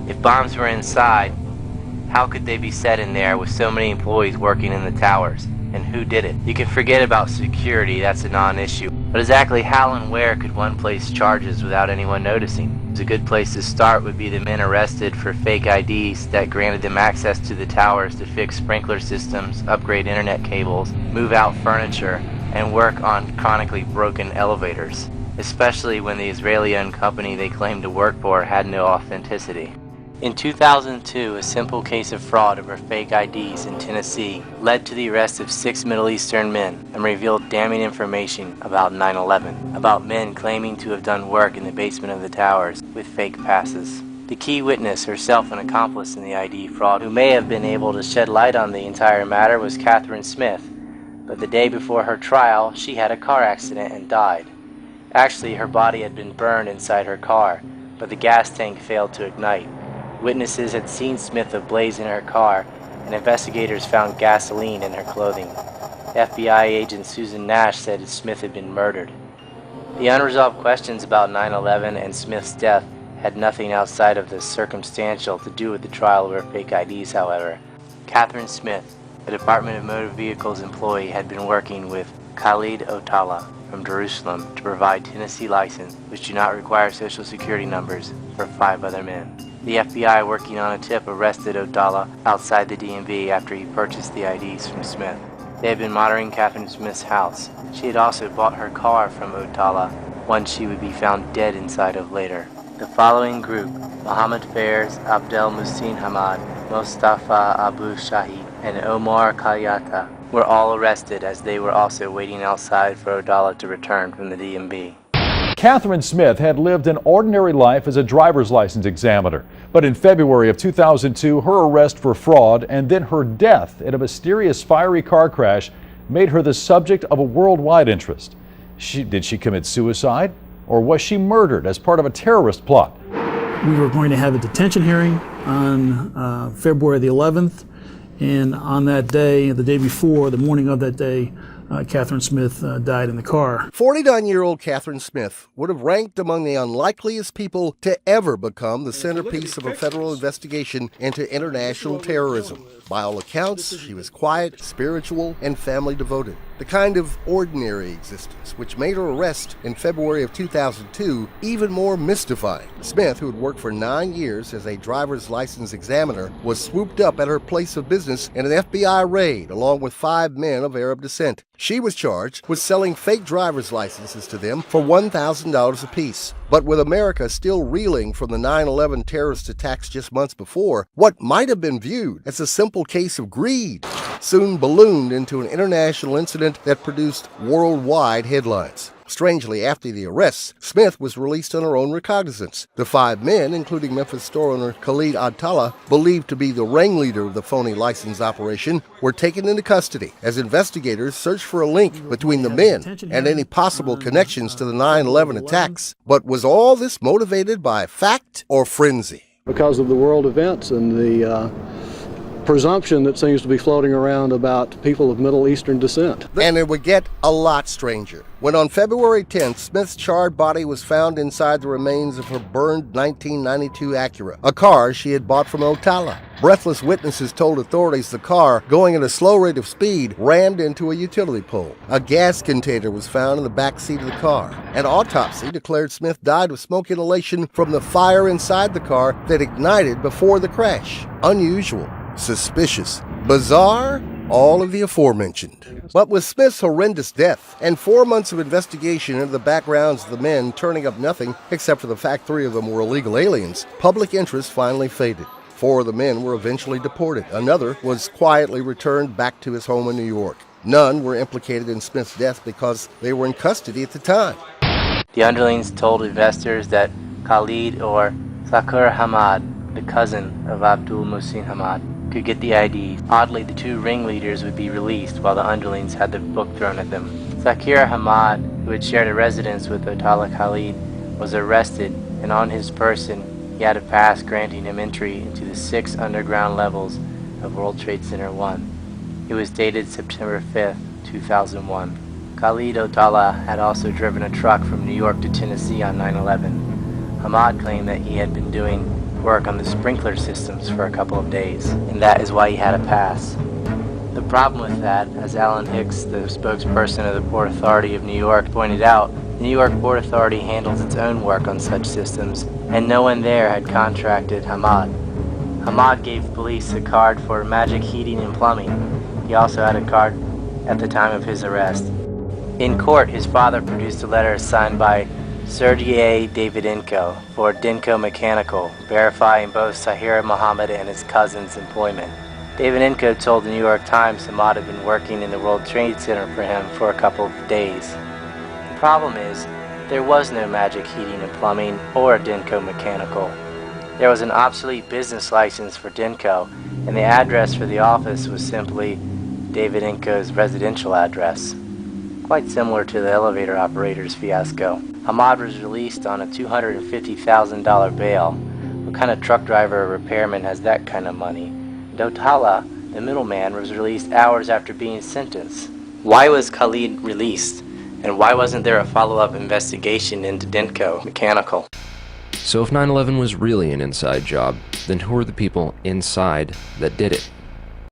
If bombs were inside, how could they be set in there with so many employees working in the towers? And who did it? You can forget about security, that's a non-issue. But exactly how and where could one place charges without anyone noticing? A good place to start would be the men arrested for fake IDs that granted them access to the towers to fix sprinkler systems, upgrade internet cables, move out furniture, and work on chronically broken elevators, especially when the Israeli-owned company they claimed to work for had no authenticity. In 2002, a simple case of fraud over fake IDs in Tennessee led to the arrest of 6 Middle Eastern men and revealed damning information about 9/11, about men claiming to have done work in the basement of the towers with fake passes. The key witness, herself an accomplice in the ID fraud, who may have been able to shed light on the entire matter, was Catherine Smith, but the day before her trial, she had a car accident and died. Actually, her body had been burned inside her car, but the gas tank failed to ignite. Witnesses had seen Smith ablaze in her car, and investigators found gasoline in her clothing. FBI agent Susan Nash said Smith had been murdered. The unresolved questions about 9/11 and Smith's death had nothing outside of the circumstantial to do with the trial of her fake IDs, however. Catherine Smith, a Department of Motor Vehicles employee, had been working with Khalid Otala from Jerusalem to provide Tennessee license, which do not require social security numbers, for 5 other men. The FBI, working on a tip, arrested Otala outside the DMV after he purchased the IDs from Smith. They had been monitoring Catherine Smith's house. She had also bought her car from Otala, one she would be found dead inside of later. The following group, Mohammed Fairs, Abdel Muhsin Hamad, Mostafa Abu Shahid, and Omar Kayata, were all arrested as they were also waiting outside for Otala to return from the DMV. Catherine Smith had lived an ordinary life as a driver's license examiner, but in February of 2002, her arrest for fraud and then her death in a mysterious fiery car crash made her the subject of a worldwide interest. Did she commit suicide, or was she murdered as part of a terrorist plot? We were going to have a detention hearing on February the 11th, and on that day, the day before, the morning of that day, Catherine Smith died in the car. 49-year-old Catherine Smith would have ranked among the unlikeliest people to ever become the centerpiece of a federal investigation into international terrorism. By all accounts, she was quiet, spiritual, and family devoted. The kind of ordinary existence which made her arrest in February of 2002 even more mystifying. Smith, who had worked for 9 years as a driver's license examiner, was swooped up at her place of business in an FBI raid along with 5 men of Arab descent. She was charged with selling fake driver's licenses to them for $1,000 apiece. But with America still reeling from the 9/11 terrorist attacks just months before, what might have been viewed as a simple case of greed soon ballooned into an international incident that produced worldwide headlines. Strangely, after the arrests, Smith was released on her own recognizance. The 5 men, including Memphis store owner Khalid Otala, believed to be the ringleader of the phony license operation, were taken into custody as investigators searched for a link between the men and any possible connections to the 9/11 attacks. But was all this motivated by fact or frenzy? Because of the world events and the presumption that seems to be floating around about people of Middle Eastern descent. And it would get a lot stranger when on February 10th, Smith's charred body was found inside the remains of her burned 1992 Acura, a car she had bought from Otala. Breathless witnesses told authorities the car, going at a slow rate of speed, rammed into a utility pole. A gas container was found in the back seat of the car. An autopsy declared Smith died of smoke inhalation from the fire inside the car that ignited before the crash. Unusual. Suspicious, bizarre, all of the aforementioned. But with Smith's horrendous death and 4 months of investigation into the backgrounds of the men turning up nothing except for the fact 3 of them were illegal aliens, public interest finally faded. 4 of the men were eventually deported. Another was quietly returned back to his home in New York. None were implicated in Smith's death because they were in custody at the time. The underlings told investors that Khalid or Sakur Hamad, the cousin of Abdul Muhsin Hamad, could get the IDs. Oddly, the 2 ringleaders would be released while the underlings had the book thrown at them. Zakir Hamad, who had shared a residence with Otala Khalid, was arrested, and on his person he had a pass granting him entry into the 6 underground levels of World Trade Center 1. It was dated September 5th, 2001. Khalid Otala had also driven a truck from New York to Tennessee on 9/11. Hamad claimed that he had been doing work on the sprinkler systems for a couple of days, and that is why he had a pass. The problem with that, as Alan Hicks, the spokesperson of the Port Authority of New York, pointed out, the New York Port Authority handles its own work on such systems, and no one there had contracted Hamad. Hamad gave police a card for Magic Heating and Plumbing. He also had a card at the time of his arrest. In court, his father produced a letter signed by Sergei Davidinko for Dinko Mechanical, verifying both Sahira Mohammed and his cousin's employment. Davidinko told the New York Times Hamad had been working in the World Trade Center for him for a couple of days. The problem is, there was no Magic Heating and Plumbing or Dinko Mechanical. There was an obsolete business license for Dinko, and the address for the office was simply Davidinko's residential address. Quite similar to the elevator operator's fiasco. Hamad was released on a $250,000 bail. What kind of truck driver or repairman has that kind of money? Dotala, the middleman, was released hours after being sentenced. Why was Khalid released? And why wasn't there a follow-up investigation into Dinko Mechanical? So if 9/11 was really an inside job, then who are the people inside that did it?